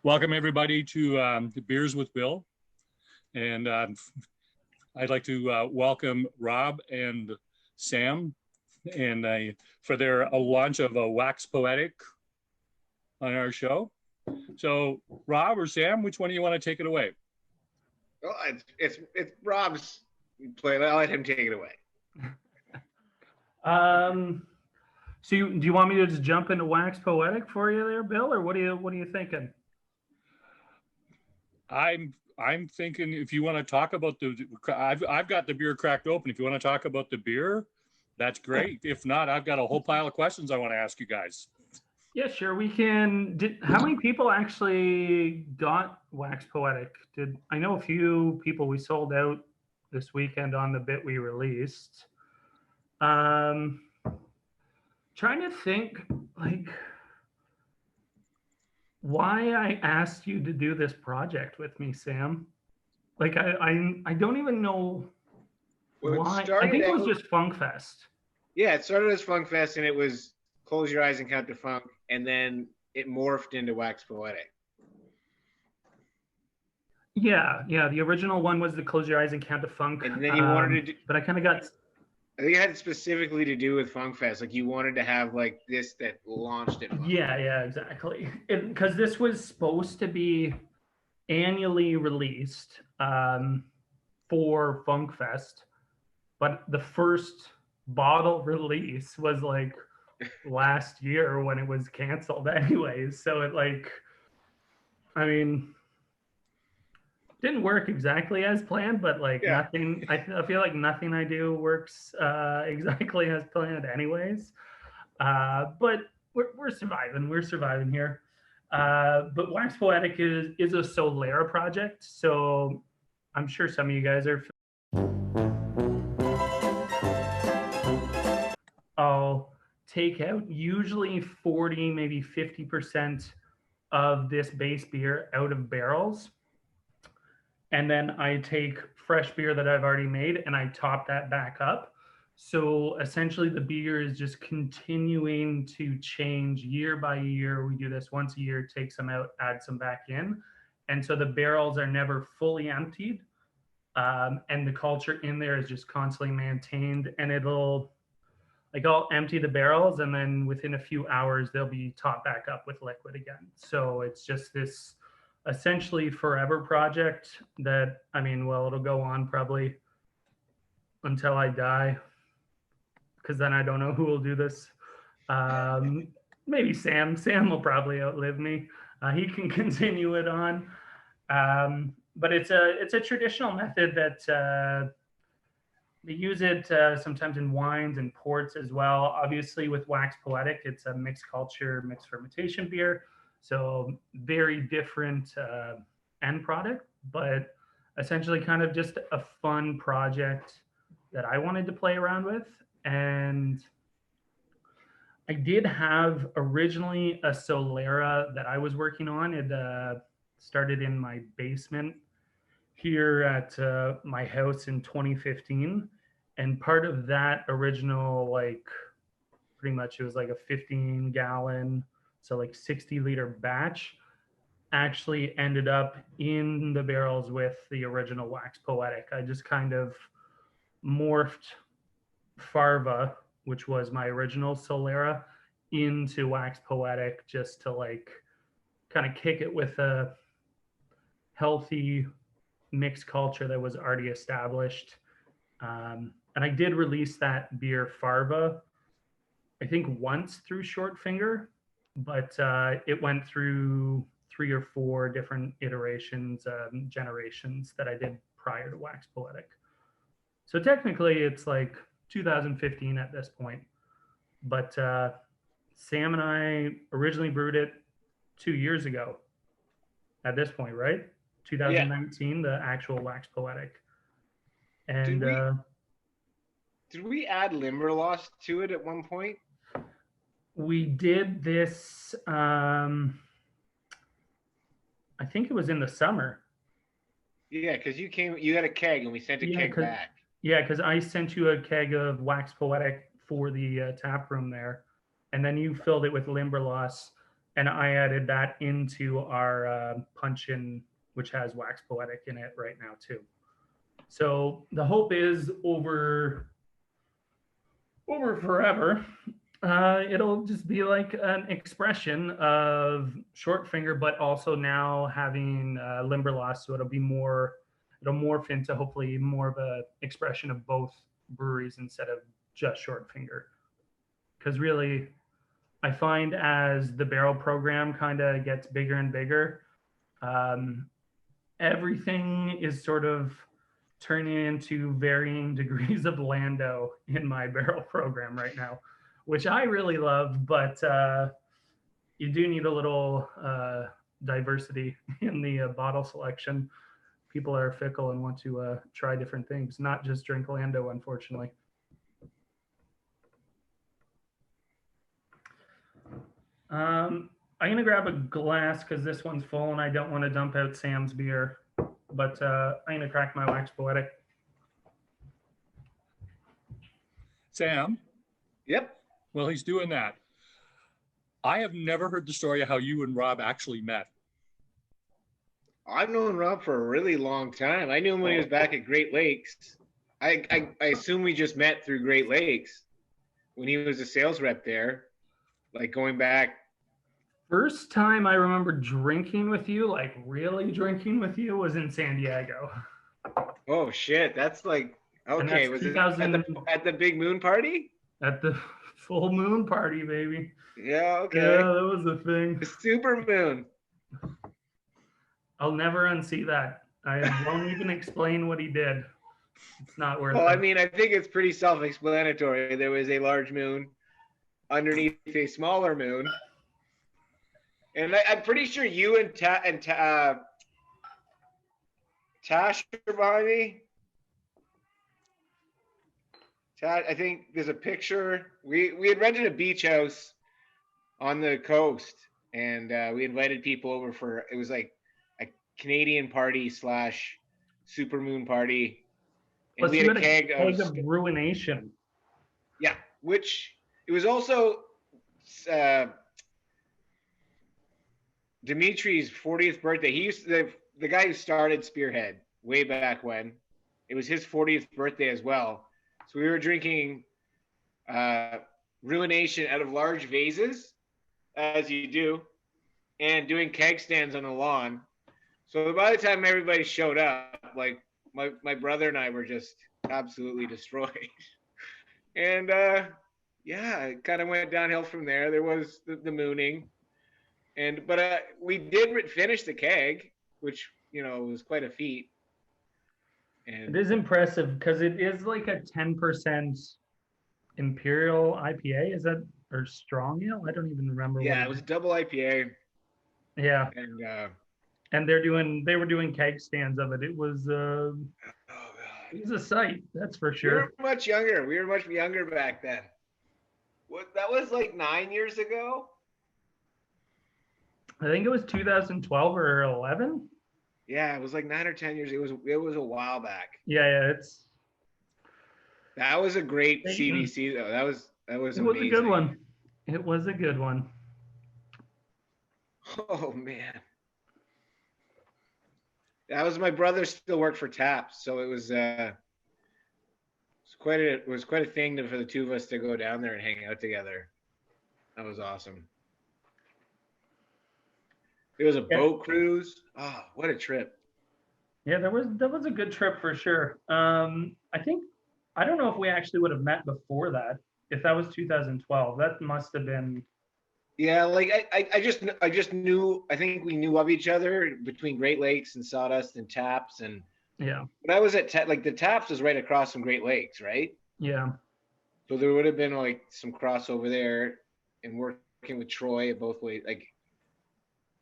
Welcome everybody to Beers with Bill, and I'd like to welcome Rob and Sam, and for their launch of a Wax Poetic on our show. So, Rob or Sam, which one do you want to take it away? Well, it's Rob's play. I'll let him take it away. So do you want me to just jump into Wax Poetic for you there, Bill, or what are you thinking? I'm thinking if you want to talk about I've got the beer cracked open. If you want to talk about the beer, that's great. If not, I've got a whole pile of questions I want to ask you guys. Yeah, sure. We can. How many people actually got Wax Poetic? I know a few people we sold out this weekend on the bit we released. Trying to think like why I asked you to do this project with me, Sam. Like I don't even know why. I think it was just Funk Fest. Yeah, it started as Funk Fest, and it was Close Your Eyes and Count to Funk, and then it morphed into Wax Poetic. Yeah. The original one was the Close Your Eyes and Count to Funk. And then you wanted to do, but I kind of got. I think it had specifically to do with Funk Fest. Like you wanted to have like this that launched it. Yeah, exactly. Because this was supposed to be annually released for Funk Fest, but the first bottle release was like last year when it was canceled anyways. So it didn't work exactly as planned, but nothing. I feel like nothing I do works exactly as planned, anyways. But we're surviving. We're surviving here. But Wax Poetic is a Solera project, so I'm sure some of you guys are. I'll take out usually 40, maybe 50% of this base beer out of barrels. And then I take fresh beer that I've already made and I top that back up. So essentially the beer is just continuing to change year by year. We do this once a year, take some out, add some back in. And so the barrels are never fully emptied. And the culture in there is just constantly maintained. And I'll empty the barrels and then within a few hours, they'll be topped back up with liquid again. So it's just this essentially forever project that, it'll go on probably until I die, because then I don't know who will do this. Maybe Sam. Sam will probably outlive me. He can continue it on. But it's a traditional method that they use it sometimes in wines and ports as well. Obviously with Wax Poetic, it's a mixed culture, mixed fermentation beer. So very different end product, but essentially kind of just a fun project that I wanted to play around with. And I did have originally a Solera that I was working on. It started in my basement here at my house in 2015. And part of that original, pretty much it was like a 15 gallon, so 60 liter batch, actually ended up in the barrels with the original Wax Poetic. I just kind of morphed Farva, which was my original Solera, into Wax Poetic just to kind of kick it with a healthy mixed culture that was already established. And I did release that beer Farva, I think once through Short Finger, but it went through 3 or 4 different iterations, generations that I did prior to Wax Poetic. So technically it's 2015 at this point, but Sam and I originally brewed it 2 years ago at this point, right? 2019, the actual Wax Poetic. And did we add Limberlost to it at one point? We did this, I think it was in the summer. Yeah, because you had a keg and we sent a keg back. Yeah, because I sent you a keg of Wax Poetic for the tap room there. And then you filled it with Limberlost. and I added that into our punch-in, which has Wax Poetic in it right now too. So the hope is over forever, it'll just be like an expression of short finger, but also now having Limberlost, so it'll morph into hopefully more of a expression of both breweries instead of just short finger. Because really, I find as the barrel program kind of gets bigger and bigger, everything is sort of turning into varying degrees of Lando in my barrel program right now, which I really love, but you do need a little diversity in the bottle selection. People are fickle and want to try different things, not just drink Lando, unfortunately. I'm gonna grab a glass because this one's full and I don't want to dump out Sam's beer, but I'm gonna crack my Wax Poetic. Sam? Yep. Well, he's doing that. I have never heard the story of how you and Rob actually met. I've known Rob for a really long time. I knew him when he was back at Great Lakes. I assume we just met through Great Lakes when he was a sales rep there, like going back. First time I remember drinking with you, like really drinking with you, was in San Diego. Oh shit, that's like okay. That's Was it at the big moon party? At the full moon party, baby. Yeah. Okay. Yeah, that was a thing. The super moon. I'll never unsee that. I won't even explain what he did. It's not worth it. Well, I mean, I think it's pretty self-explanatory. There was a large moon underneath a smaller moon. And I'm pretty sure you and Tash are behind me. Tash, I think there's a picture. We had rented a beach house on the coast, and we invited people over for, it was like a Canadian party / super moon party. And Plus, we had a keg of Ruination. Yeah, which it was also Dimitri's 40th birthday. He used to, the guy who started Spearhead way back when. It was his 40th birthday as well. So we were drinking Ruination out of large vases, as you do, and doing keg stands on the lawn. So by the time everybody showed up, like my brother and I were just absolutely destroyed. And yeah, it kind of went downhill from there. There was the mooning. But we did finish the keg, which, you know, was quite a feat. And it is impressive because it is like a 10% Imperial IPA. Is that, or strong ale? I don't even remember. Yeah, it was a double IPA. Yeah. And they were doing keg stands of it. It was it was a sight, that's for sure. We were much younger. We were much younger back then. That was like 9 years ago. I think it was 2012 or 11. Yeah, it was like 9 or 10 years. It was a while back. Yeah, that was a great CBC though. That was amazing. Was a good one. It was a good one. Oh man. That was my brother still worked for Taps, so it was quite a thing for the two of us to go down there and hang out together. That was awesome. There was a boat cruise. Oh, what a trip. Yeah, that was a good trip for sure. I don't know if we actually would have met before that. If that was 2012, that must have been. Yeah, like I just knew. I think we knew of each other between Great Lakes and Sawdust and Taps, and yeah. But I was at the Taps was right across from Great Lakes, right? Yeah. So there would have been like some crossover there, and working with Troy at both ways, like.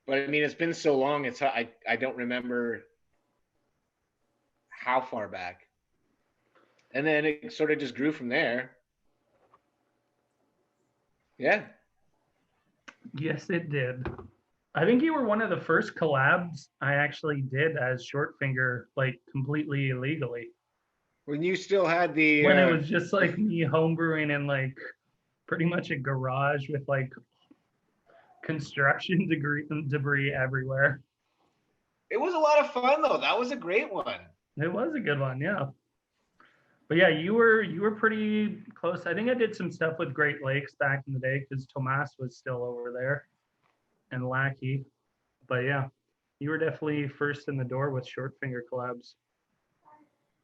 But I mean, it's been so long. I don't remember how far back. And then it sort of just grew from there. Yeah. Yes, it did. I think you were one of the first collabs I actually did as Short Finger, like completely illegally. When you still had the. When it was just like me homebrewing in like pretty much a garage with like construction debris everywhere. It was a lot of fun though. That was a great one. It was a good one, yeah. But yeah, you were pretty close. I think I did some stuff with Great Lakes back in the day because Tomas was still over there and Lackey. But yeah, you were definitely first in the door with short finger collabs.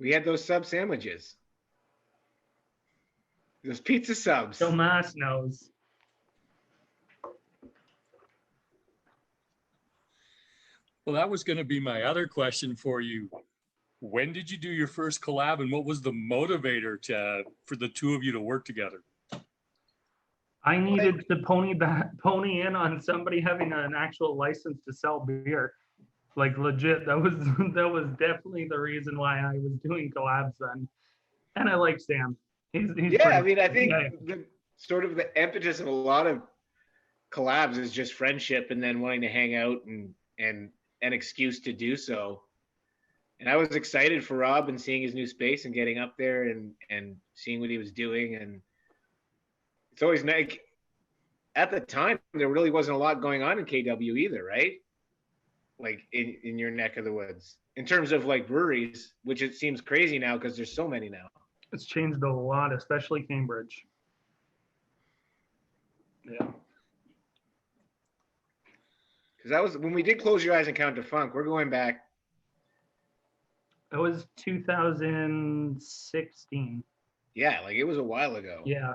We had those sub sandwiches. Those pizza subs. Tomas knows. Well, that was going to be my other question for you. When did you do your first collab, and what was the motivator for the two of you to work together? I needed to pony in on somebody having an actual license to sell beer. Like legit, that was definitely the reason why I was doing collabs then. And I like Sam. He's yeah, I mean, I think yeah. the sort of the impetus of a lot of collabs is just friendship and then wanting to hang out and an excuse to do so. And I was excited for Rob and seeing his new space and getting up there and seeing what he was doing. And it's always nice. At the time, there really wasn't a lot going on in KW either, right? Like in your neck of the woods, in terms of like breweries, which it seems crazy now because there's so many now. It's changed a lot, especially Cambridge. Yeah. Because that was when we did Close Your Eyes and Count to Funk. We're going back. It was 2016. Yeah, like it was a while ago. Yeah.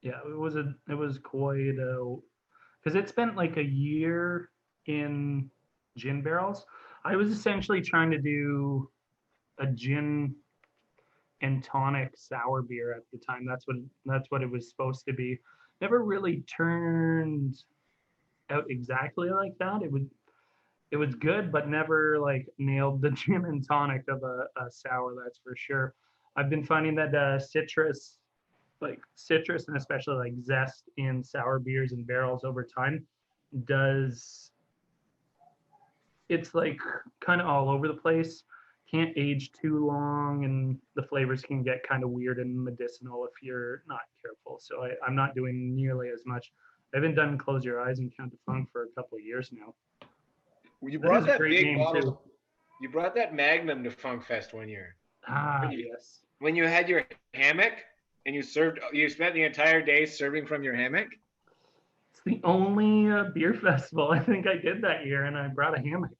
It was quite because it spent like a year in gin barrels. I was essentially trying to do a gin and tonic sour beer at the time. That's what it was supposed to be. Never really turned out exactly like that. It was good, but never like nailed the gin and tonic of a sour, that's for sure. I've been finding that citrus and especially like zest in sour beers and barrels over time it's like kind of all over the place. Can't age too long, and the flavors can get kind of weird and medicinal if you're not careful. So I'm not doing nearly as much. I haven't done Close Your Eyes and Count to Funk for a couple of years now. You brought that big bottle. Too. You brought that Magnum to Funk Fest one year. Yes. When you had your hammock and you spent the entire day serving from your hammock. It's the only beer festival I think I did that year, and I brought a hammock.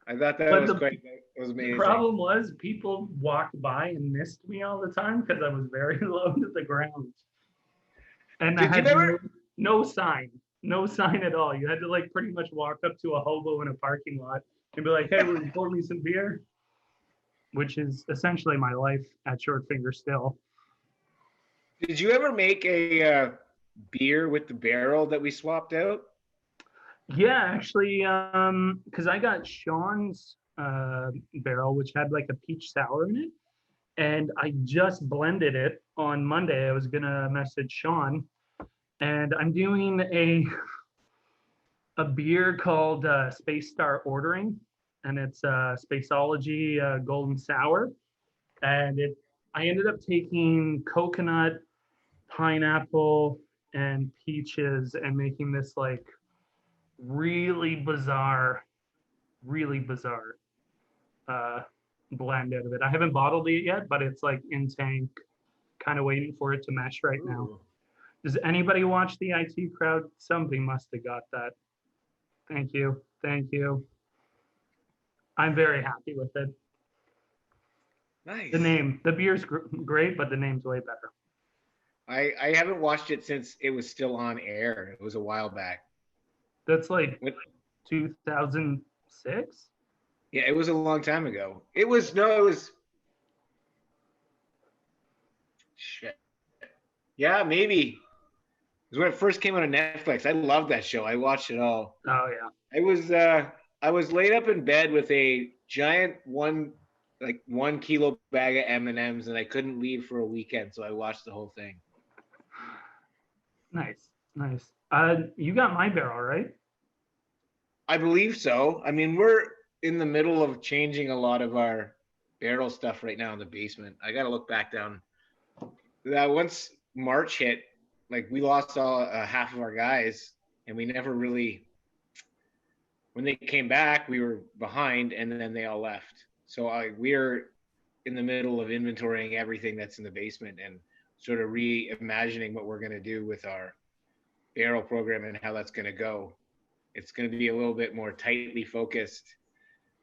I thought that was amazing. The problem was people walked by and missed me all the time because I was very low to the ground. And I had no sign at all. You had to like pretty much walk up to a hobo in a parking lot and be like, hey, will you pour me some beer? Which is essentially my life at Short Finger still. Did you ever make a beer with the barrel that we swapped out? Yeah, actually, because I got Sean's barrel, which had like a peach sour in it, and I just blended it on Monday. I was gonna message Sean, and I'm doing a beer called Space Star Ordering, and it's Spaceology Golden Sour, and I ended up taking coconut, pineapple, and peaches and making this like really bizarre blend out of it. I haven't bottled it yet, but it's like in tank, kind of waiting for it to mesh right now. Ooh. Does anybody watch the IT crowd? Somebody must have got that. Thank you. I'm very happy with it. Nice. The beer's great, but the name's way better. I haven't watched it since it was still on air. It was a while back. That's like 2006? Yeah, it was a long time ago. Shit. Yeah, maybe. It was when it first came out on Netflix. I loved that show. I watched it all. Oh yeah. I was laid up in bed with a giant 1 kilo bag of M&Ms, and I couldn't leave for a weekend, so I watched the whole thing. Nice. You got my barrel, right? I believe so. I mean, we're in the middle of changing a lot of our barrel stuff right now in the basement. I got to look back down. Once March hit, like we lost all half of our guys and we never really, when they came back, we were behind, and then they all left. So we're in the middle of inventorying everything that's in the basement and sort of reimagining what we're going to do with our barrel program and how that's going to go. It's going to be a little bit more tightly focused.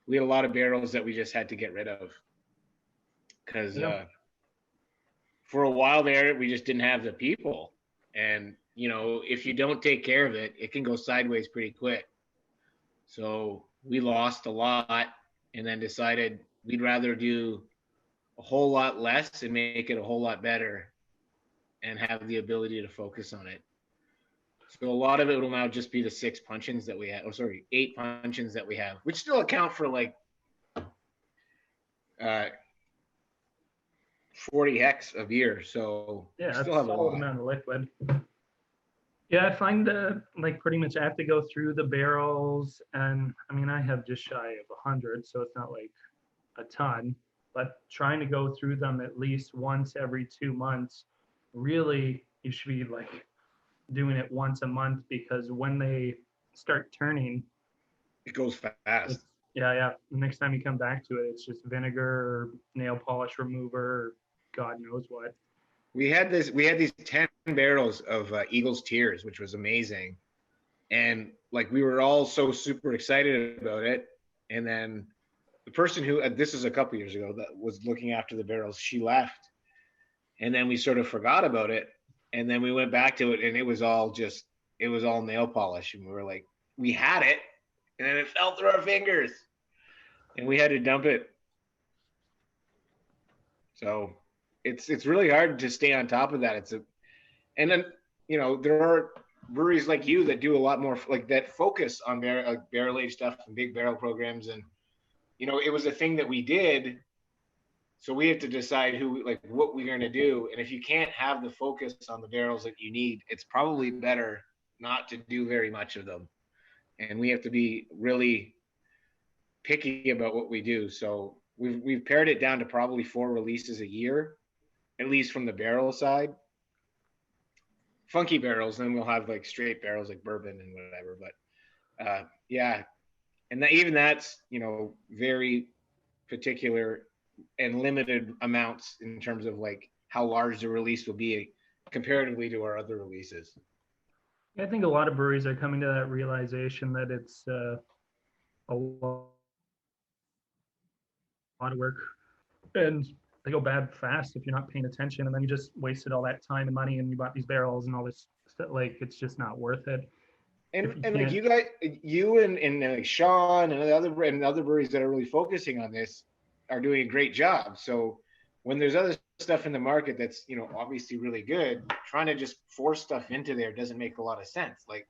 We had a lot of barrels that we just had to get rid of because for a while there, we just didn't have the people. And, you know, if you don't take care of it, it can go sideways pretty quick. So we lost a lot and then decided we'd rather do a whole lot less and make it a whole lot better and have the ability to focus on it. So a lot of it will now just be the 6 puncheons that we have. Oh, sorry, 8 puncheons that we have, which still account for like 40 hex of beer. So yeah, that's still a have a solid lot. amount of liquid. Yeah, I find like pretty much I have to go through the barrels, and I mean I have just shy of 100, so it's not like a ton, but trying to go through them at least once every 2 months, really you should be like doing it once a month, because when they start turning, It goes fast. yeah. The next time you come back to it, it's just vinegar or nail polish remover, or God knows what. We had these 10 barrels of Eagle's Tears, which was amazing. And like, we were all so super excited about it. And then the person who, this is a couple years ago, that was looking after the barrels, she left. And then we sort of forgot about it. And then we went back to it, and it was all nail polish. And we were like, we had it, and then it fell through our fingers, and we had to dump it. So it's really hard to stay on top of that. And then, you know, there are breweries like you that do a lot more like that focus on barrel aged stuff and big barrel programs. And, you know, it was a thing that we did. So we have to decide what we're going to do. And if you can't have the focus on the barrels that you need, it's probably better not to do very much of them. And we have to be really picky about what we do. So we've pared it down to probably 4 releases a year, at least from the barrel side. Funky barrels, then we'll have like straight barrels like bourbon and whatever. But yeah, and even that's, you know, very particular and limited amounts in terms of like how large the release will be comparatively to our other releases. I think a lot of breweries are coming to that realization that it's a lot of work, and they go bad fast if you're not paying attention, and then you just wasted all that time and money, and you bought these barrels and all this stuff. Like, it's just not worth it. And like you guys, you and like Sean and other breweries that are really focusing on this are doing a great job. So when there's other stuff in the market that's, you know, obviously really good, trying to just force stuff into there doesn't make a lot of sense. Like,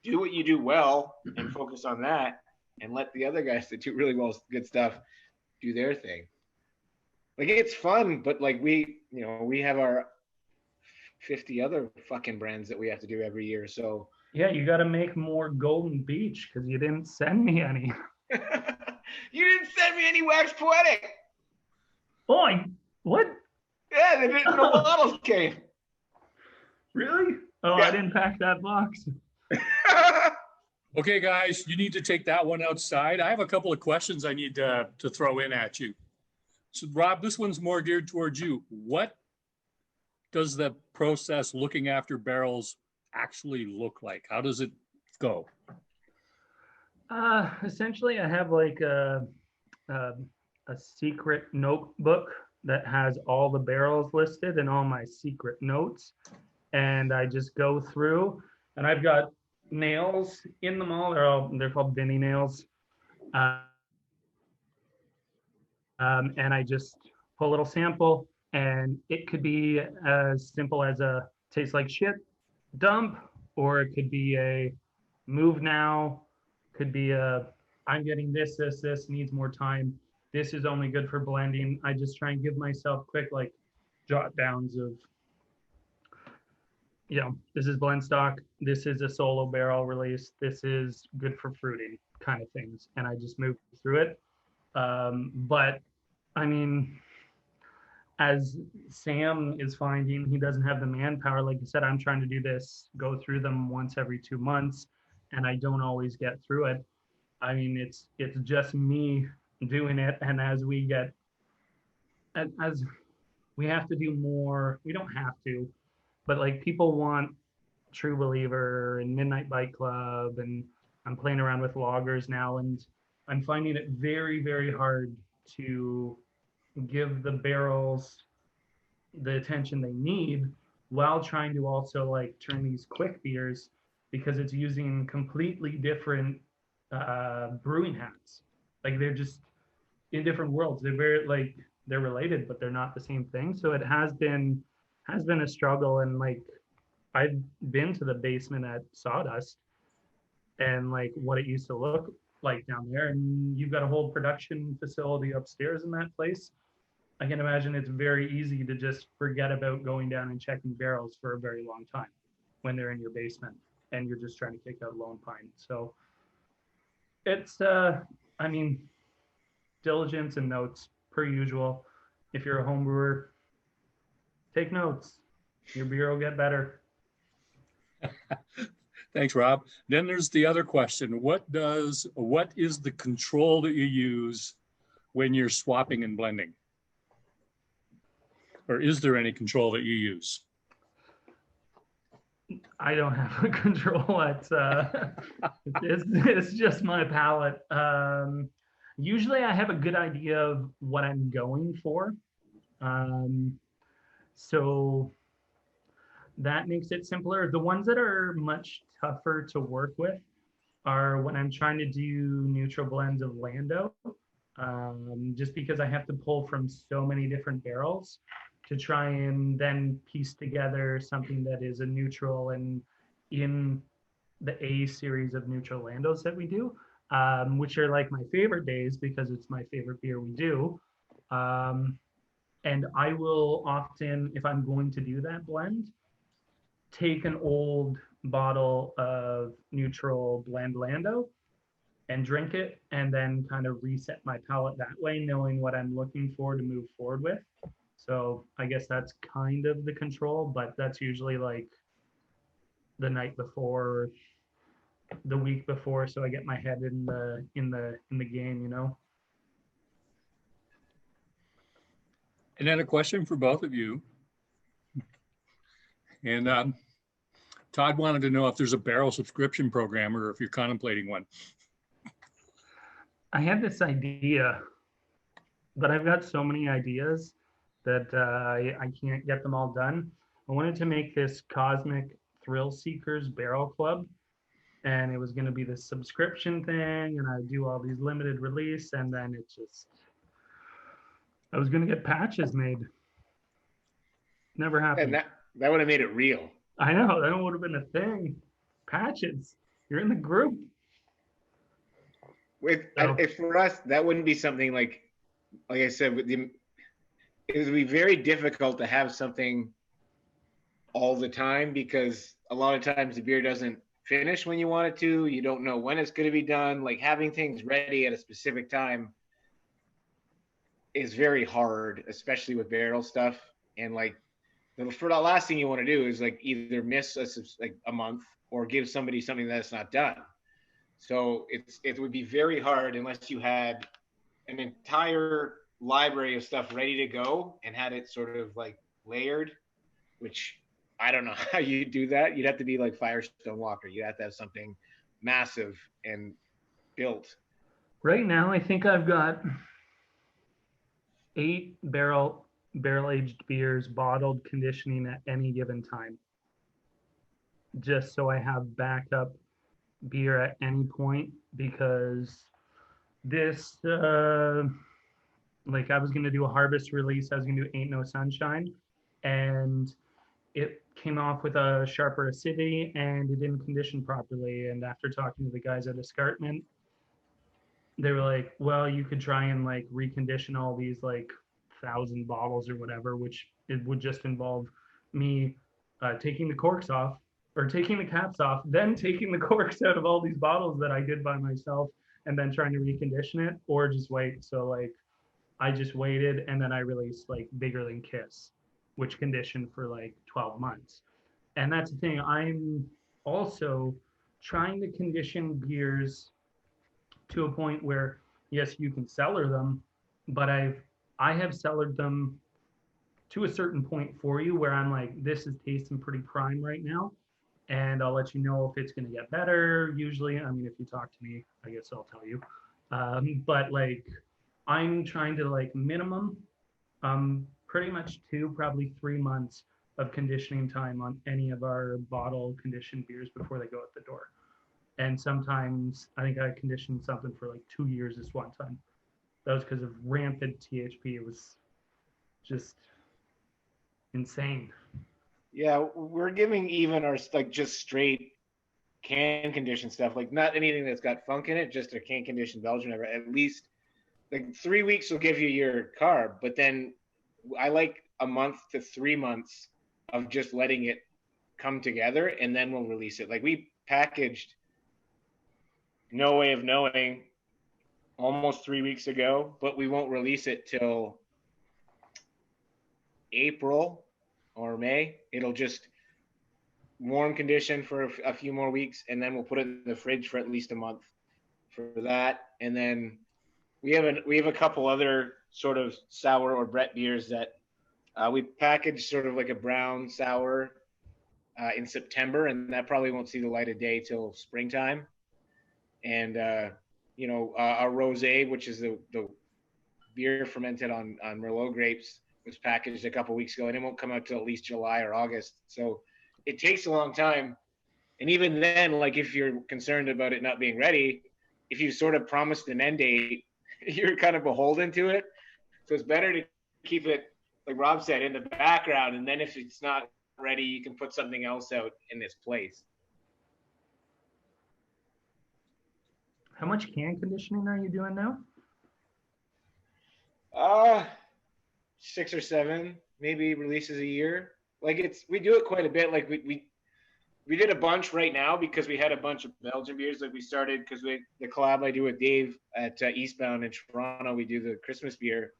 do what you do well and focus on that, and let the other guys that do really well, good stuff, do their thing. Like, it's fun, but like we have our 50 other fucking brands that we have to do every year. So yeah, you got to make more Golden Beach because you didn't send me any. You didn't send me any Wax Poetic. Oh, what? Yeah, they didn't. No bottles came. Really? Oh, yeah. I didn't pack that box. Okay, guys, you need to take that one outside. I have a couple of questions I need to throw in at you. So, Rob, this one's more geared towards you. What does the process looking after barrels actually look like? How does it go? Essentially, I have like a secret notebook that has all the barrels listed and all my secret notes. And I just go through, and I've got nails in them all. They're called Vinny nails. And I just pull a little sample, and it could be as simple as a tastes like shit dump, or it could be a move now, could be a I'm getting this needs more time. This is only good for blending. I just try and give myself quick like jot downs of, you know, this is blend stock, this is a solo barrel release, this is good for fruiting kind of things. And I just move through it. But I mean, as Sam is finding, he doesn't have the manpower. Like you said, I'm trying to do this, go through them once every 2 months, and I don't always get through it. I mean, it's just me doing it, and as we have to do more. We don't have to, but like people want True Believer and Midnight Bike Club, and I'm playing around with loggers now, and I'm finding it very, very hard to give the barrels the attention they need while trying to also like turn these quick beers because it's using completely different brewing hats. Like they're just in different worlds. They're very like they're related, but they're not the same thing. So it has been a struggle, and like I've been to the basement at Sawdust and like what it used to look like down there, and you've got a whole production facility upstairs in that place. I can imagine it's very easy to just forget about going down and checking barrels for a very long time when they're in your basement and you're just trying to kick out Lone Pine. So it's I mean, diligence and notes per usual. If you're a home brewer, take notes. Your beer will get better. Thanks, Rob. Then there's the other question. What is the control that you use when you're swapping and blending? Or is there any control that you use? I don't have a control. It's just my palate. Usually I have a good idea of what I'm going for. So that makes it simpler. The ones that are much tougher to work with are when I'm trying to do neutral blends of Lando, just because I have to pull from so many different barrels to try and then piece together something that is a neutral and in the A series of neutral Landos that we do, which are like my favorite days because it's my favorite beer we do. And I will often, if I'm going to do that blend, take an old bottle of neutral blend Lando and drink it, and then kind of reset my palate that way, knowing what I'm looking for to move forward with. So I guess that's kind of the control, but that's usually like the night before, the week before, so I get my head in the game, you know. And then a question for both of you. And Todd wanted to know if there's a barrel subscription program or if you're contemplating one. I have this idea, but I've got so many ideas that I can't get them all done. I wanted to make this Cosmic Thrill Seekers Barrel Club, and it was going to be this subscription thing, and I would do all these limited release, and then I was going to get patches made. Never happened. And that would have made it real. I know, that would have been a thing. Patches, you're in the group. If for us, that wouldn't be something like I said, it would be very difficult to have something all the time because a lot of times the beer doesn't finish when you want it to. You don't know when it's going to be done. Like having things ready at a specific time is very hard, especially with barrel stuff. And like for the last thing you want to do is like either miss a month or give somebody something that's not done. So it would be very hard unless you had an entire library of stuff ready to go and had it sort of like layered, which I don't know how you do that. You'd have to be like Firestone Walker. You have to have something massive and built. Right now, I think I've got 8 barrel-aged beers bottled conditioning at any given time, just so I have backup beer at any point, because this like I was going to do a harvest release. I was going to do Ain't No Sunshine, and it came off with a sharper acidity and it didn't condition properly. And after talking to the guys at Escarpment, they were like, well, you could try and like recondition all these like 1,000 bottles or whatever, which it would just involve me taking the corks off or taking the caps off, then taking the corks out of all these bottles that I did by myself and then trying to recondition it, or just wait. So like I just waited, and then I released like Bigger Than Kiss, which conditioned for like 12 months. And that's the thing. I'm also trying to condition beers to a point where, yes, you can cellar them, but I have cellared them to a certain point for you where I'm like, this is tasting pretty prime right now. And I'll let you know if it's going to get better. Usually, I mean, if you talk to me, I guess I'll tell you. But like, I'm trying to like minimum, pretty much 2, probably 3 months of conditioning time on any of our bottle conditioned beers before they go out the door. And sometimes I think I conditioned something for like 2 years this one time. That was because of rampant THP. It was just insane. Yeah, we're giving even our like just straight can condition stuff, like not anything that's got funk in it, just a can conditioned Belgian at least like 3 weeks will give you your carb, but then I like a month to 3 months of just letting it come together, and then we'll release it. Like we packaged No Way of Knowing almost 3 weeks ago, but we won't release it till April or May. It'll just warm condition for a few more weeks, and then we'll put it in the fridge for at least a month for that. And then we have a couple other sort of sour or Brett beers that we packaged sort of like a brown sour in September, and that probably won't see the light of day till springtime. And our rosé, which is the beer fermented on Merlot grapes, was packaged a couple weeks ago, and it won't come out till at least July or August. So it takes a long time. And even then, like if you're concerned about it not being ready, if you sort of promised an end date, you're kind of beholden to it. So it's better to keep it, like Rob said, in the background. And then if it's not ready, you can put something else out in its place. How much can conditioning are you doing now? 6 or 7, maybe releases a year. Like we do it quite a bit. Like we did a bunch right now because we had a bunch of Belgian beers. Like we started because the collab I do with Dave at Eastbound in Toronto, we do the Christmas beer.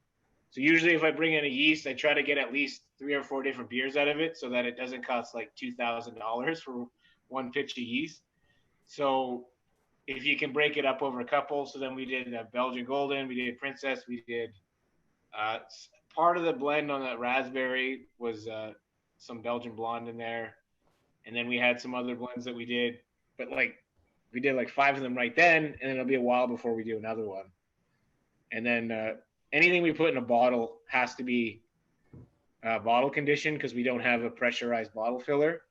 So usually if I bring in a yeast, I try to get at least 3 or 4 different beers out of it so that it doesn't cost like $2,000 for one pitch of yeast. So if you can break it up over a couple, so then we did Belgian Golden, we did Princess, we did part of the blend on that raspberry was some Belgian blonde in there. And then we had some other blends that we did, but like we did like 5 of them right then, and then it'll be a while before we do another one. And then anything we put in a bottle has to be bottle conditioned because we don't have a pressurized bottle filler.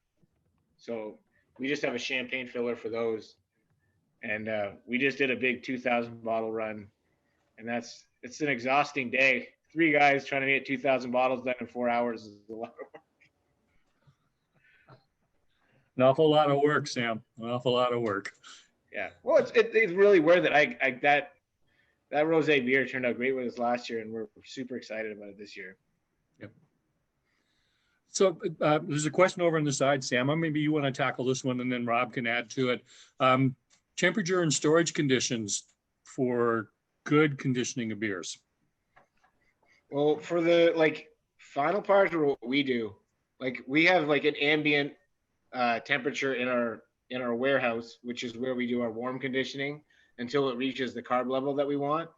So we just have a champagne filler for those. And we just did a big 2,000 bottle run, and it's an exhausting day. 3 guys trying to get 2,000 bottles done in 4 hours is a lot of work. An awful lot of work, Sam. An awful lot of work. Yeah. Well, it's really worth it. That rosé beer turned out great with us last year, and we're super excited about it this year. Yep. So there's a question over on the side, Sam. Maybe you want to tackle this one, and then Rob can add to it. Temperature and storage conditions for good conditioning of beers. Well, for the final part of what we do, we have an ambient temperature in our warehouse, which is where we do our warm conditioning until it reaches the carb level that we want.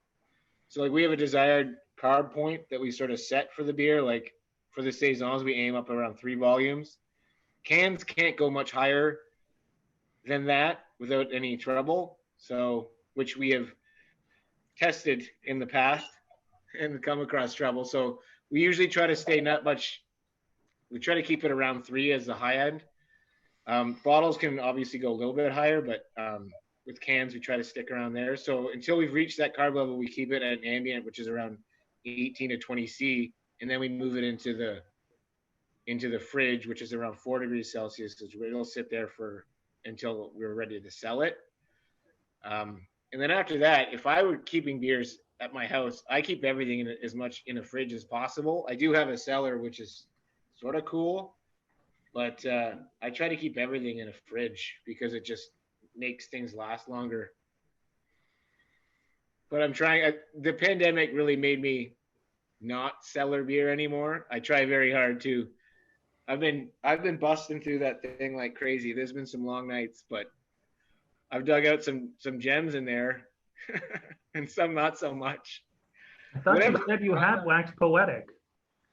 So we have a desired carb point that we sort of set for the beer. Like for the saisons, we aim up around 3 volumes. Cans can't go much higher than that without any trouble. So, which we have tested in the past and come across trouble. So we usually try to stay not much. We try to keep it around 3 as the high end. Bottles can obviously go a little bit higher, but with cans, we try to stick around there. So until we've reached that carb level, we keep it at an ambient, which is around 18 to 20 C, and then we move it into the fridge, which is around 4 degrees Celsius. It'll sit there until we're ready to sell it. And then after that, if I were keeping beers at my house, I keep everything as much in a fridge as possible. I do have a cellar, which is sort of cool, but I try to keep everything in a fridge because it just makes things last longer. but I'm trying. The pandemic really made me not cellar beer anymore. I try very hard to. I've been busting through that thing like crazy. There's been some long nights, but I've dug out some gems in there, and some not so much. I thought you said you had Wax Poetic.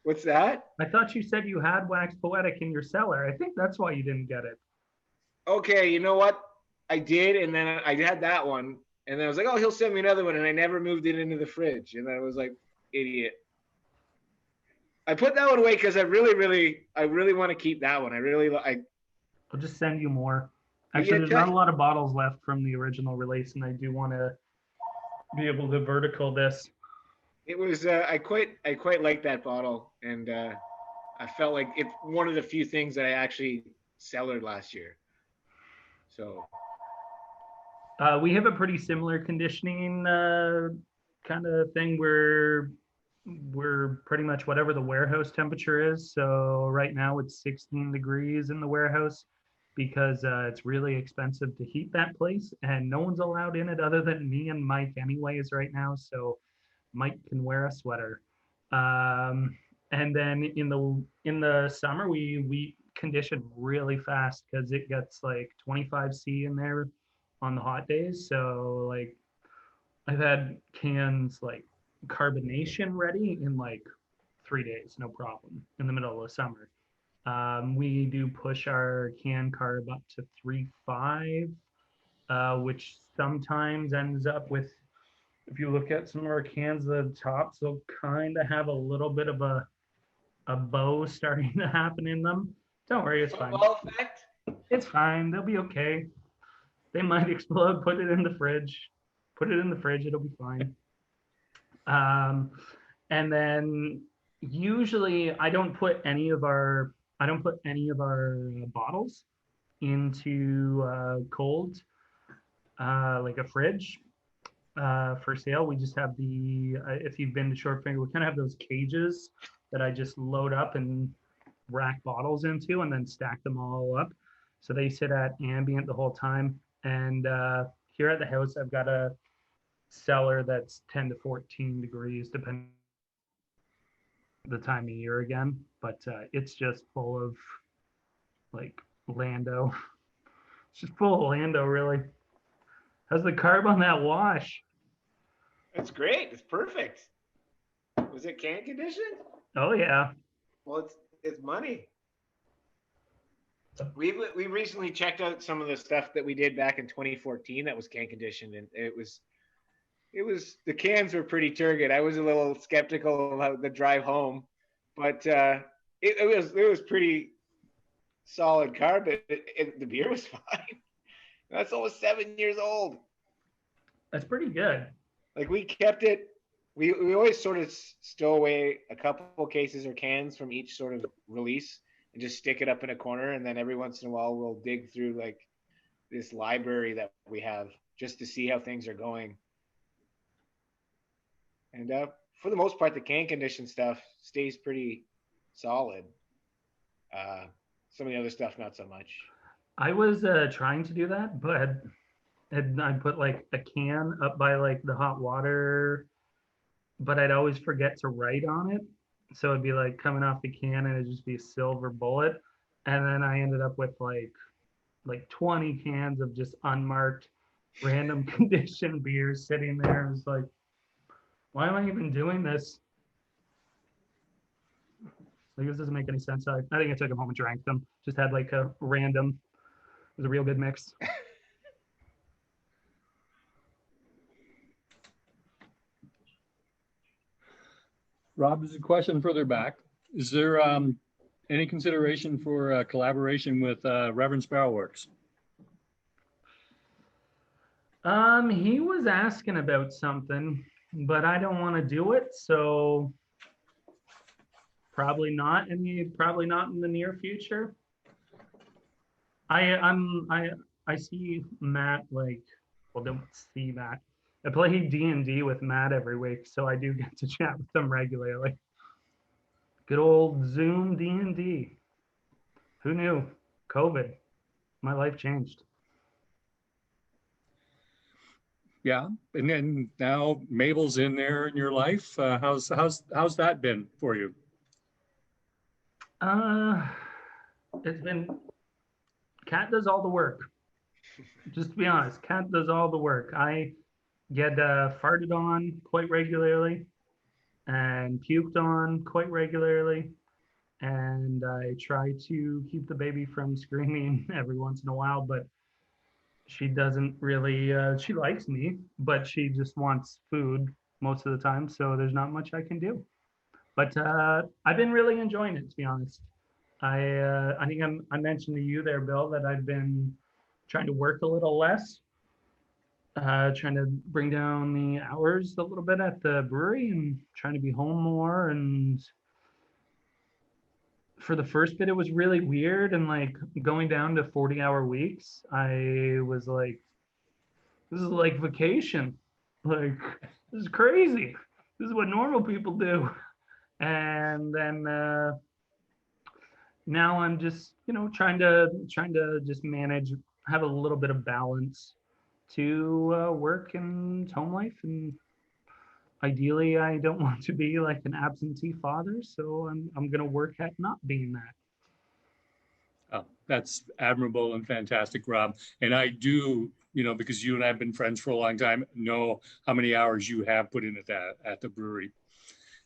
What's that? I thought you said you had Wax Poetic in your cellar. I think that's why you didn't get it. Okay, you know what? I did, and then I had that one, and then I was like, oh, he'll send me another one, and I never moved it into the fridge, and I was like, idiot. I put that one away because I really want to keep that one. I'll just send you more. Actually, there's not a lot of bottles left from the original release, and I do want to be able to vertical this. It was I quite like that bottle, and I felt like it's one of the few things that I actually cellared last year. So we have a pretty similar conditioning kind of thing where we're pretty much whatever the warehouse temperature is. So right now it's 16 degrees in the warehouse because it's really expensive to heat that place, and no one's allowed in it other than me and Mike anyways right now. So Mike can wear a sweater. And then in the summer we condition really fast because it gets like 25°C in there on the hot days. So like I've had cans like carbonation ready in like 3 days, no problem, in the middle of the summer. We do push our can carb up to 3.5, which sometimes ends up with, if you look at some of our cans, the tops will kind of have a little bit of a bow starting to happen in them. Don't worry, it's fine. It's fine. They'll be okay. They might explode. Put it in the fridge. It'll be fine. And then usually I don't put any of our bottles into cold, like a fridge. For sale, we just have if you've been to Short Finger, we kind of have those cages that I just load up and rack bottles into and then stack them all up. So they sit at ambient the whole time. And here at the house, I've got a cellar that's 10 to 14 degrees, depending on the time of year again. But it's just full of like Lando. It's just full of Lando, really. How's the carb on that wash? It's great. It's perfect. Was it can conditioned? Oh yeah. Well, it's money. We recently checked out some of the stuff that we did back in 2014 that was can conditioned, and it was the cans were pretty turgid. I was a little skeptical about the drive home, but it was pretty solid carb. The beer was fine. That's almost 7 years old. That's pretty good. Like we kept it. We always sort of stow away a couple cases or cans from each sort of release and just stick it up in a corner. And then every once in a while we'll dig through like this library that we have just to see how things are going. And for the most part, the can condition stuff stays pretty solid. Some of the other stuff, not so much. I was trying to do that, but I put like a can up by like the hot water, but I'd always forget to write on it. So it'd be like coming off the can and it'd just be a silver bullet. And then I ended up with like 20 cans of just unmarked random condition beers sitting there. It was like, why am I even doing this? Like, this doesn't make any sense. I think I took them home and drank them. Just had like a random, it was a real good mix. Rob, there's a question further back. Is there any consideration for collaboration with Reverend Sparrowworks? He was asking about something, but I don't want to do it, so probably not in the near future. I see Matt don't see Matt. I play D&D with Matt every week, so I do get to chat with him regularly. Good old Zoom D&D. Who knew? COVID. My life changed. Yeah, and then now Mabel's in there in your life. How's that been for you? Uh, it's been Cat does all the work. Just to be honest, Cat does all the work. I get farted on quite regularly and puked on quite regularly, and I try to keep the baby from screaming every once in a while, but she doesn't really. She likes me, but she just wants food most of the time, so there's not much I can do. But I've been really enjoying it, to be honest. I think I mentioned to you there, Bill, that I've been trying to work a little less, trying to bring down the hours a little bit at the brewery and trying to be home more. And for the first bit, it was really weird. And like going down to 40-hour weeks, I was like, this is like vacation. Like, this is crazy. This is what normal people do. And then now I'm just, trying to just manage, have a little bit of balance to work and home life. And ideally, I don't want to be like an absentee father, so I'm gonna work at not being that. Oh, that's admirable and fantastic, Rob. And I do, because you and I have been friends for a long time, know how many hours you have put in at the brewery.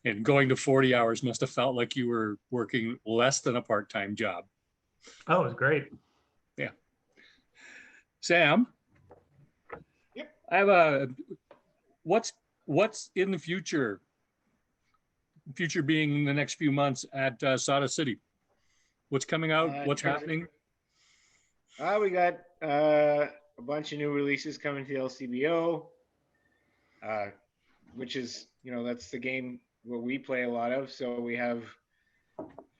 And going to 40 hours must have felt like you were working less than a part-time job. Oh, it was great. Yeah. Sam, Yep. I have what's in the future? Future being the next few months at Sada City. What's coming out? What's happening? We got a bunch of new releases coming to the LCBO, which is, that's the game what we play a lot of. So we have,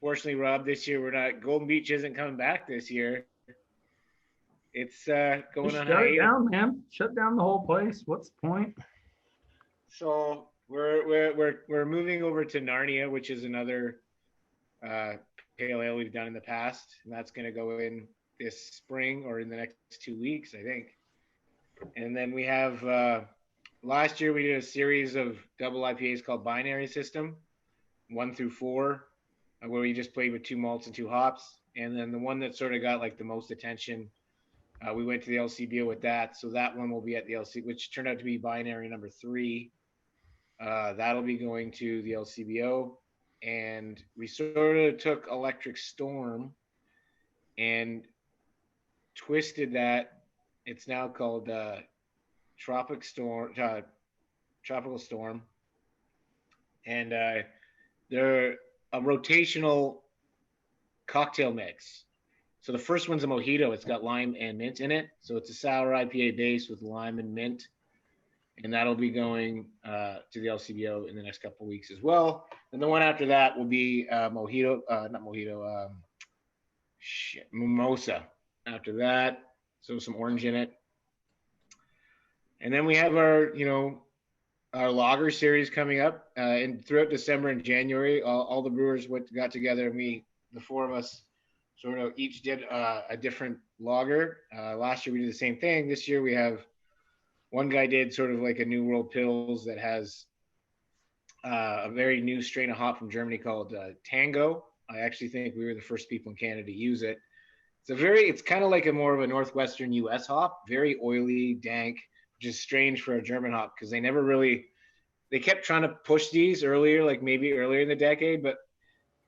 fortunately, Rob, this year Golden Beach isn't coming back this year. It's going Just on shut it hiatus. down, man. Shut down the whole place. What's the point? So we're moving over to Narnia, which is another pale ale we've done in the past, and that's going to go in this spring or in the next 2 weeks, I think. And then we have last year we did a series of double IPAs called Binary System, 1 through 4, where we just played with 2 malts and 2 hops. And then the one that sort of got like the most attention, we went to the LCBO with that. So that one will be at the LC, which turned out to be Binary number 3. That'll be going to the LCBO. And we sort of took Electric Storm and twisted that. It's now called Tropical Storm. And they're a rotational cocktail mix. So the first one's a mojito. It's got lime and mint in it. So it's a sour IPA base with lime and mint. And that'll be going to the LCBO in the next couple of weeks as well. And the one after that will be mimosa after that. So some orange in it. And then we have our lager series coming up. And throughout December and January, all the brewers got together, and the 4 of us, sort of each did a different lager. Last year we did the same thing. This year we have one guy did sort of like a New World Pils that has a very new strain of hop from Germany called Tango. I actually think we were the first people in Canada to use it. It's kind of like a more of a Northwestern US hop, very oily, dank, which is strange for a German hop because they kept trying to push these earlier, like maybe earlier in the decade, but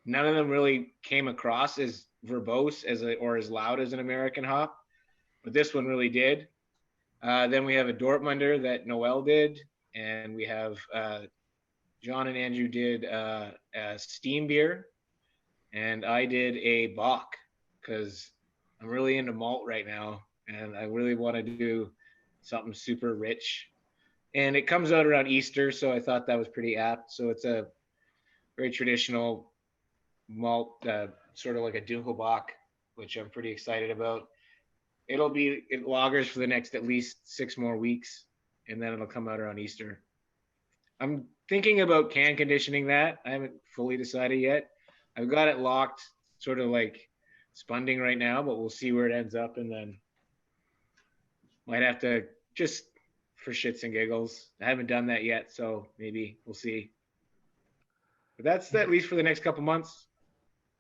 none of them really came across as verbose or as loud as an American hop. But this one really did. Then we have a Dortmunder that Noel did, and we have John and Andrew did a steam beer, and I did a Bock because I'm really into malt right now, and I really want to do something super rich. And it comes out around Easter, so I thought that was pretty apt. So it's a very traditional malt, sort of like a Dunkelbock, which I'm pretty excited about. It'll be in lagers for the next at least 6 more weeks, and then it'll come out around Easter. I'm thinking about can conditioning that. I haven't fully decided yet. I've got it locked, sort of like spunding right now, but we'll see where it ends up, and then might have to just for shits and giggles. I haven't done that yet, so maybe we'll see. But that's at least for the next couple months.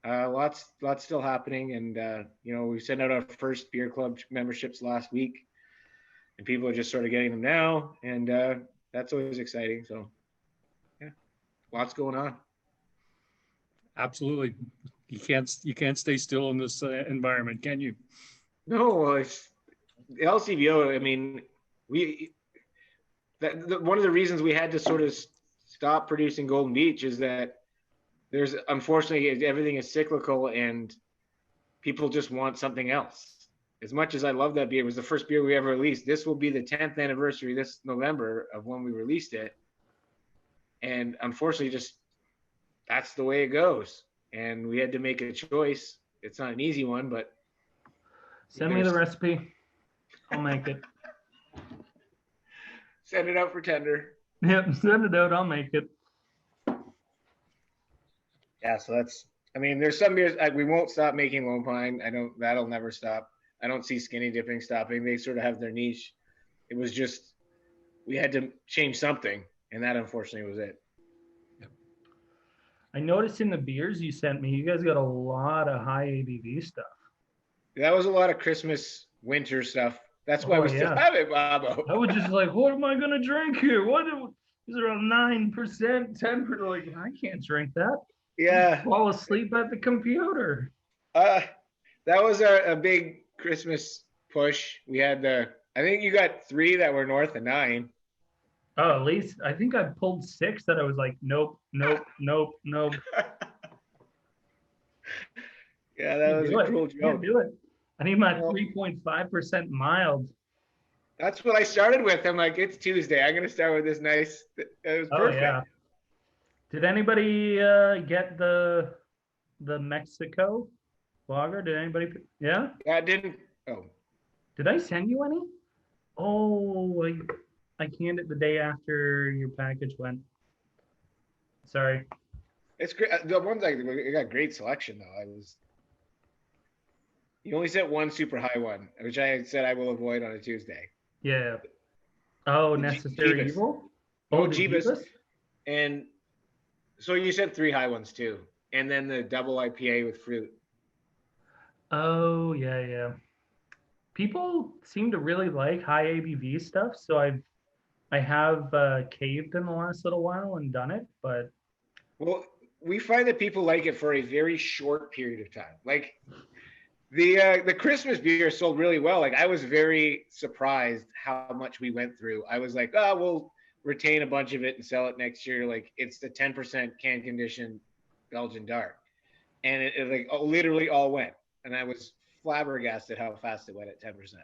Lots still happening, and we sent out our first beer club memberships last week, and people are just sort of getting them now, and that's always exciting. So, yeah, lots going on. Absolutely, you can't stay still in this environment, can you? No, it's the LCBO. I mean, one of the reasons we had to sort of stop producing Golden Beach is that there's unfortunately everything is cyclical and people just want something else. As much as I love that beer, it was the first beer we ever released. This will be the 10th anniversary this November of when we released it. And unfortunately, just that's the way it goes. And we had to make a choice. It's not an easy one, but send me the recipe. I'll make it. Send it out for tender. Yep, send it out. I'll make it. Yeah, so there's some beers we won't stop making Lone Pine. That'll never stop. I don't see Skinny Dipping stopping. They sort of have their niche. It was just, we had to change something, and that unfortunately was it. I noticed in the beers you sent me, you guys got a lot of high ABV stuff. That was a lot of Christmas, winter stuff. That's why we still have it, Bobo. I was just like, what am I going to drink here? What is around 9%, 10%? Like, I can't drink that. Yeah. Fall asleep at the computer. That was a big Christmas push. We had I think you got 3 that were north of 9. Oh, at least I think I pulled 6 that I was like, nope. Yeah, that was a cruel joke. Can't do it. I need my 3.5% mild. That's what I started with. I'm like, it's Tuesday. I'm gonna start with this nice. It was perfect. Yeah. Did anybody get the Mexico lager? Did anybody? Yeah. Yeah, I didn't. Oh. Did I send you any? Oh, I canned it the day after your package went. Sorry. It's great. The ones it got great selection though. You only sent one super high one, which I said I will avoid on a Tuesday. Yeah. Oh, Necessary Jeebus. Evil? Oh, Jeebus. And so you said 3 high ones too. And then the double IPA with fruit. Oh, yeah. People seem to really like high ABV stuff, so I have caved in the last little while and done it, but... Well, we find that people like it for a very short period of time. Like... The Christmas beer sold really well. Like I was very surprised how much we went through. I was like, we'll retain a bunch of it and sell it next year. Like it's the 10% can conditioned Belgian dark, and it like literally all went. And I was flabbergasted how fast it went at 10%.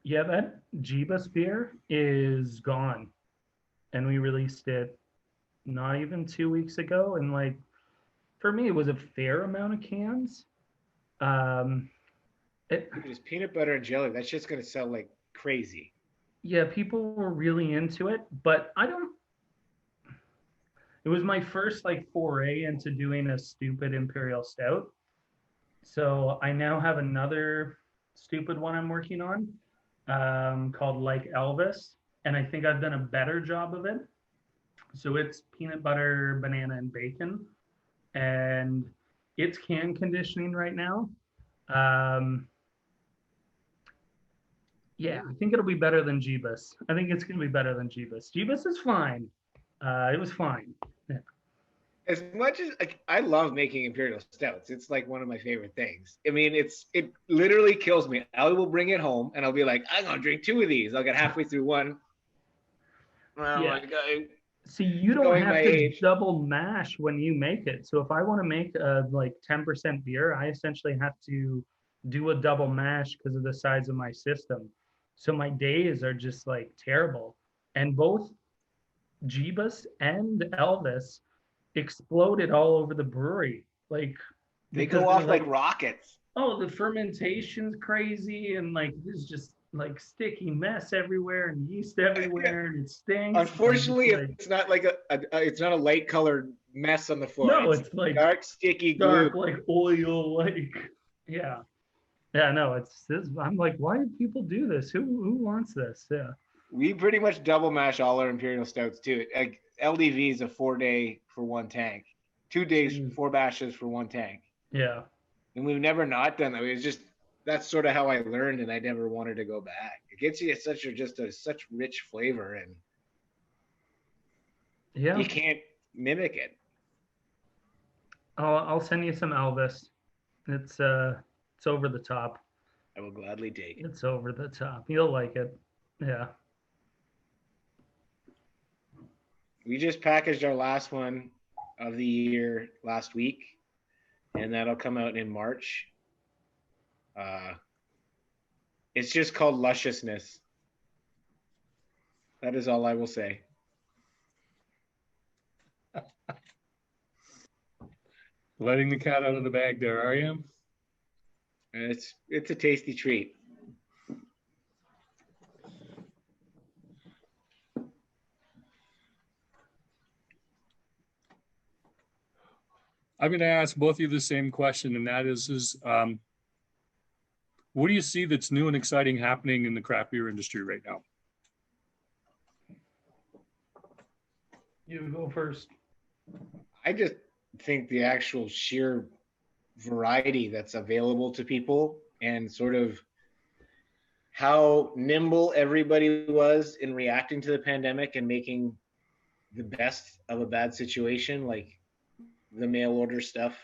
Yeah, that Jeebus beer is gone, and we released it not even 2 weeks ago. And like for me, it was a fair amount of cans. It's peanut butter and jelly. That shit's gonna sell like crazy. Yeah, people were really into it, but it was my first like foray into doing a stupid imperial stout. So I now have another stupid one I'm working on, called Like Elvis, and I think I've done a better job of it. So it's peanut butter, banana, and bacon, and it's can conditioning right now. Yeah, I think it'll be better than Jeebus. I think it's going to be better than Jeebus. Jeebus is fine. It was fine. Yeah. As much as like, I love making imperial stouts, it's like one of my favorite things. I mean, it literally kills me. I will bring it home and I'll be like, I'm gonna drink 2 of these. I'll get halfway through one. Oh yeah. my God. See, you don't have to double mash when you make it. So if I want to make a like 10% beer, I essentially have to do a double mash because of the size of my system. So my days are just like terrible. And both Jeebus and Elvis exploded all over the brewery. Like they go off like rockets. Oh, the fermentation's crazy, and like there's just like sticky mess everywhere and yeast everywhere, and it stinks. Unfortunately, it's not like it's not a light colored mess on the floor. No, it's like dark, sticky glue. Like oil, like yeah. No, it's this. I'm like, why do people do this? Who wants this? Yeah. We pretty much double mash all our Imperial Stouts too. Like LDV is a 4-day for one tank, 2 days, 4 bashes for one tank. Yeah. And we've never not done that. It's just, that's sort of how I learned, and I never wanted to go back. It gets you such rich flavor, and Yeah. you can't mimic it. I'll send you some Elvis. It's over the top. I will gladly take it. It's over the top. You'll like it. Yeah. We just packaged our last one of the year last week, and that'll come out in March. It's just called Lusciousness. That is all I will say. Letting the cat out of the bag there, are you? It's a tasty treat. I'm going to ask both of you the same question, and that is what do you see that's new and exciting happening in the craft beer industry right now? You go first. I just think the actual sheer variety that's available to people, and sort of how nimble everybody was in reacting to the pandemic and making the best of a bad situation, like the mail order stuff,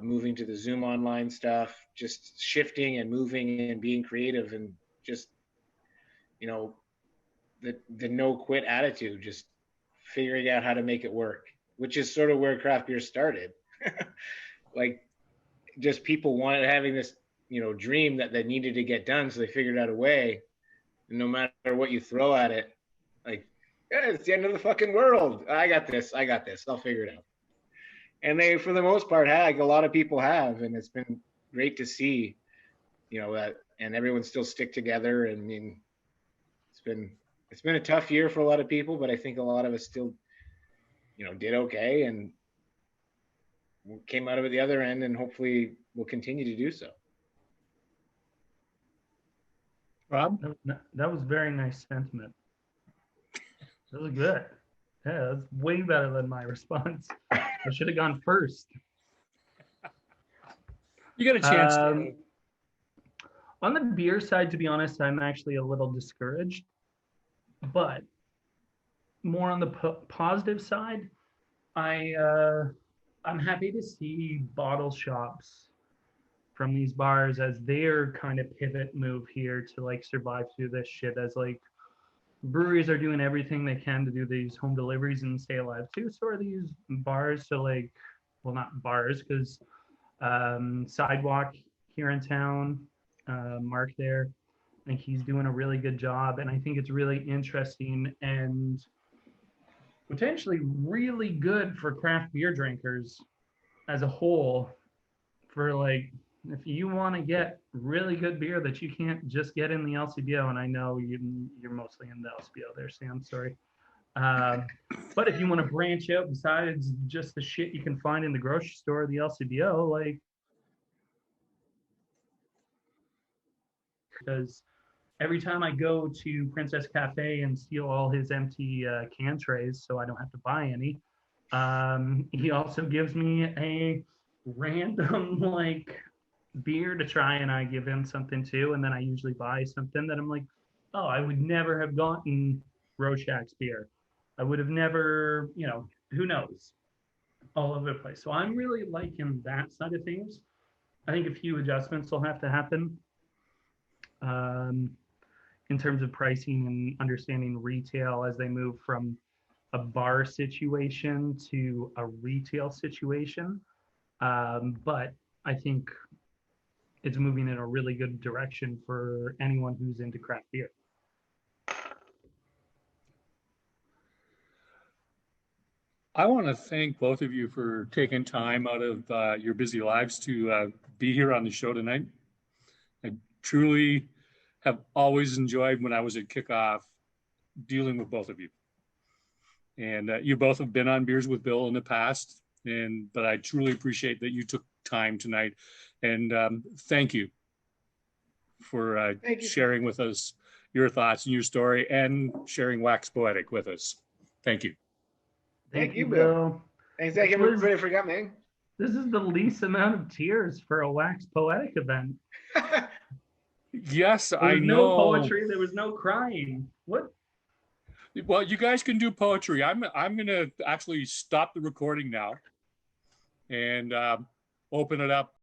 moving to the Zoom online stuff, just shifting and moving and being creative, and just, you know, the no quit attitude, just figuring out how to make it work, which is sort of where craft beer started. Like, just people having this, you know, dream that they needed to get done, so they figured out a way, and no matter what you throw at it, like, yeah, it's the end of the fucking world. I got this. I'll figure it out. And they, for the most part, like a lot of people have, and it's been great to see, you know, that, and everyone still stick together. And I mean, it's been a tough year for a lot of people, but I think a lot of us still, you know, did okay and came out of it the other end, and hopefully will continue to do so. Rob? That was very nice sentiment. That was good. Yeah, that's way better than my response. I should have gone first. You got a chance. On the beer side, to be honest, I'm actually a little discouraged. But more on the positive side, I'm happy to see bottle shops from these bars as their kind of pivot move here to like survive through this shit, as like breweries are doing everything they can to do these home deliveries and stay alive too. So are these bars. So like, well, not bars, because Sidewalk here in town, Mark there, I think he's doing a really good job. And I think it's really interesting and potentially really good for craft beer drinkers as a whole, for like, if you want to get really good beer that you can't just get in the LCBO, and I know you're mostly in the LCBO there, Sam, sorry. But if you want to branch out besides just the shit you can find in the grocery store, the LCBO, like, because every time I go to Princess Cafe and steal all his empty can trays so I don't have to buy any, he also gives me a random like beer to try, and I give him something too, and then I usually buy something that I'm like, oh, I would never have gotten Rorschach's beer. I would have never, you know, who knows, all over the place. So I'm really liking that side of things. I think a few adjustments will have to happen in terms of pricing and understanding retail as they move from a bar situation to a retail situation. But I think it's moving in a really good direction for anyone who's into craft beer. I want to thank both of you for taking time out of your busy lives to be here on the show tonight. I truly have always enjoyed when I was at Kickoff dealing with both of you. And you both have been on Beers with Bill in the past, but I truly appreciate that you took time tonight. And thank you for sharing with us your thoughts and your story and sharing Wax Poetic with us. Thank you. Thank you, Bill. And thank everybody for coming. This is the least amount of tears for a Wax Poetic event. Yes, I know. No poetry. There was no crying. What? Well, you guys can do poetry. I'm gonna actually stop the recording now and open it up